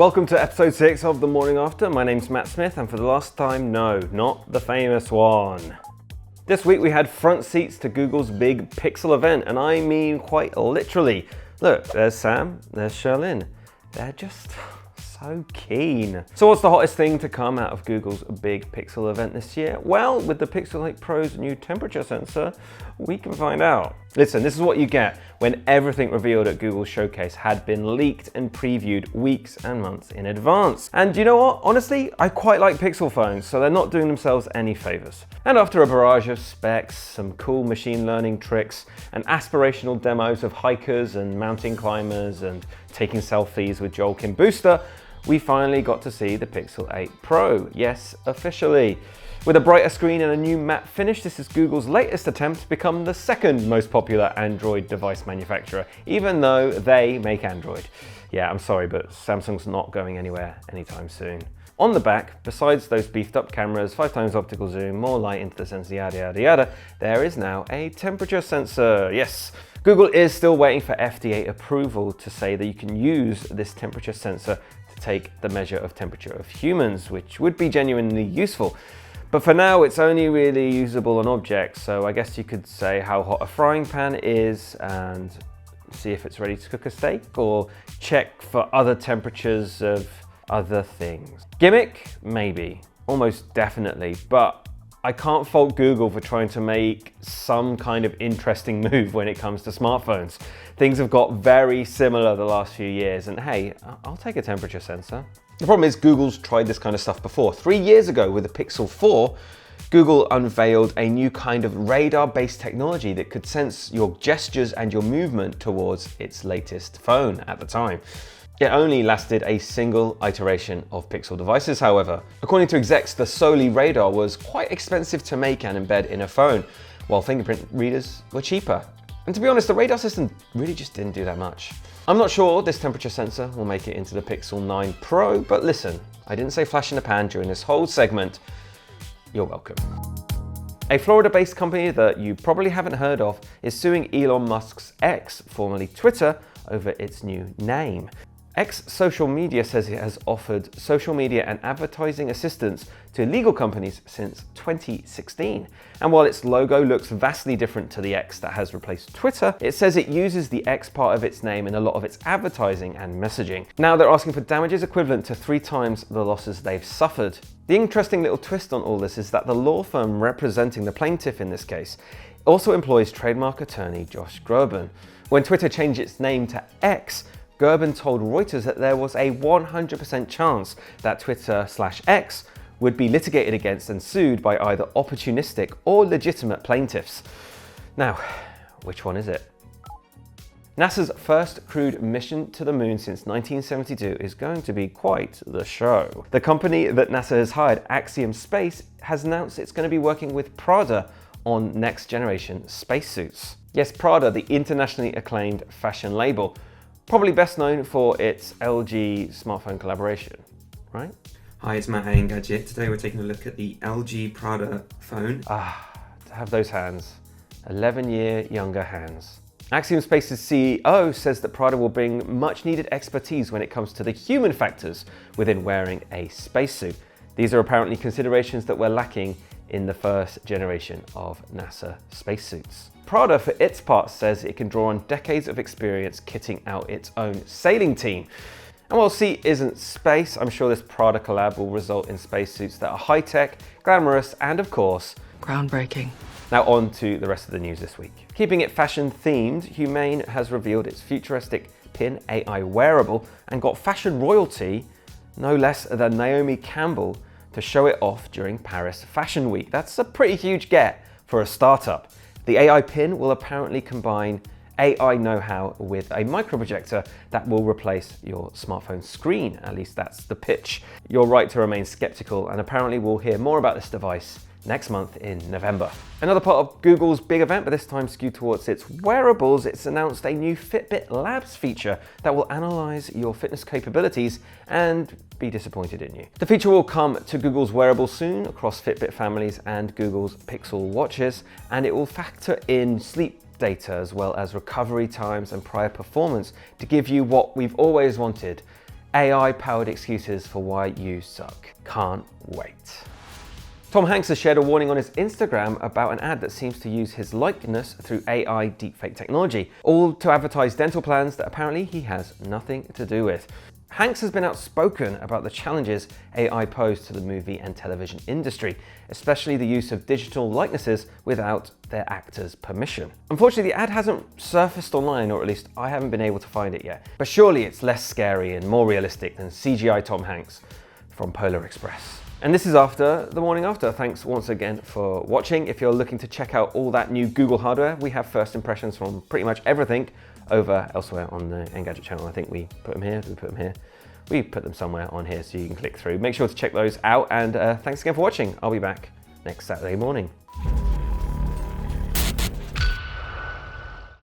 Welcome to episode 6 of The Morning After. My name's Matt Smith, and for the last time, no, not the famous one. This week we had front seats to Google's big Pixel event, and I mean quite literally. Look, there's Sam, there's Sherlyn. They're just so keen. So what's the hottest thing to come out of Google's big Pixel event this year? Well, with the Pixel 8 Pro's new temperature sensor, we can find out. Listen, this is what you get when everything revealed at Google's showcase had been leaked and previewed weeks and months in advance. And you know what? Honestly, I quite like Pixel phones, so they're not doing themselves any favors. And after a barrage of specs, some cool machine learning tricks, and aspirational demos of hikers and mountain climbers and taking selfies with Joel Kim Booster, we finally got to see the Pixel 8 Pro. Yes, officially. With a brighter screen and a new matte finish, this is Google's latest attempt to become the second most popular Android device manufacturer, even though they make Android. Yeah, I'm sorry, but Samsung's not going anywhere anytime soon. On the back, besides those beefed up cameras, 5x optical zoom, more light into the sensor, yada yada yada, there is now a temperature sensor. Yes, Google is still waiting for FDA approval to say that you can use this temperature sensor to take the measure of temperature of humans, which would be genuinely useful. But for now, it's only really usable on objects, so I guess you could say how hot a frying pan is and see if it's ready to cook a steak, or check for other temperatures of other things. Gimmick? Maybe. Almost definitely. But I can't fault Google for trying to make some kind of interesting move when it comes to smartphones. Things have got very similar the last few years, and hey, I'll take a temperature sensor. The problem is Google's tried this kind of stuff before. 3 years ago with the Pixel 4, Google unveiled a new kind of radar-based technology that could sense your gestures and your movement towards its latest phone at the time. It only lasted a single iteration of Pixel devices, however. According to execs, the Soli radar was quite expensive to make and embed in a phone, while fingerprint readers were cheaper. And to be honest, the radar system really just didn't do that much. I'm not sure this temperature sensor will make it into the Pixel 9 Pro, but listen, I didn't say flash in the pan during this whole segment. You're welcome. A Florida-based company that you probably haven't heard of is suing Elon Musk's X, formerly Twitter, over its new name. X Social Media says it has offered social media and advertising assistance to legal companies since 2016. And while its logo looks vastly different to the X that has replaced Twitter, it says it uses the X part of its name in a lot of its advertising and messaging. Now they're asking for damages equivalent to 3 times the losses they've suffered. The interesting little twist on all this is that the law firm representing the plaintiff in this case also employs trademark attorney Josh Groban. When Twitter changed its name to X, Gerben told Reuters that there was a 100% chance that Twitter/X would be litigated against and sued by either opportunistic or legitimate plaintiffs. Now, which one is it? NASA's first crewed mission to the moon since 1972 is going to be quite the show. The company that NASA has hired, Axiom Space, has announced it's going to be working with Prada on next generation spacesuits. Yes, Prada, the internationally acclaimed fashion label, probably best known for its LG smartphone collaboration, right? Hi, it's Matt at Engadget. Today we're taking a look at the LG Prada phone. To have those hands, 11-year younger hands. Axiom Space's CEO says that Prada will bring much needed expertise when it comes to the human factors within wearing a spacesuit. These are apparently considerations that were lacking in the first generation of NASA spacesuits. Prada, for its part, says it can draw on decades of experience kitting out its own sailing team. And while sea isn't space, I'm sure this Prada collab will result in spacesuits that are high-tech, glamorous, and of course, groundbreaking. Now on to the rest of the news this week. Keeping it fashion-themed, Humane has revealed its futuristic Pin AI wearable and got fashion royalty, no less than Naomi Campbell, to show it off during Paris Fashion Week. That's a pretty huge get for a startup. The AI pin will apparently combine AI know-how with a microprojector that will replace your smartphone screen. At least that's the pitch. You're right to remain skeptical, and apparently we'll hear more about this device next month in November. Another part of Google's big event, but this time skewed towards its wearables, it's announced a new Fitbit Labs feature that will analyze your fitness capabilities and be disappointed in you. The feature will come to Google's wearables soon across Fitbit families and Google's Pixel watches, and it will factor in sleep data as well as recovery times and prior performance to give you what we've always wanted, AI-powered excuses for why you suck. Can't wait. Tom Hanks has shared a warning on his Instagram about an ad that seems to use his likeness through AI deepfake technology, all to advertise dental plans that apparently he has nothing to do with. Hanks has been outspoken about the challenges AI pose to the movie and television industry, especially the use of digital likenesses without their actors' permission. Unfortunately, the ad hasn't surfaced online, or at least I haven't been able to find it yet. But surely it's less scary and more realistic than CGI Tom Hanks from Polar Express. And this is after the morning after. Thanks once again for watching. If you're looking to check out all that new Google hardware, we have first impressions from pretty much everything over elsewhere on the Engadget channel. I think we put them here, we put them somewhere on here so you can click through. Make sure to check those out, and thanks again for watching. I'll be back next Saturday morning.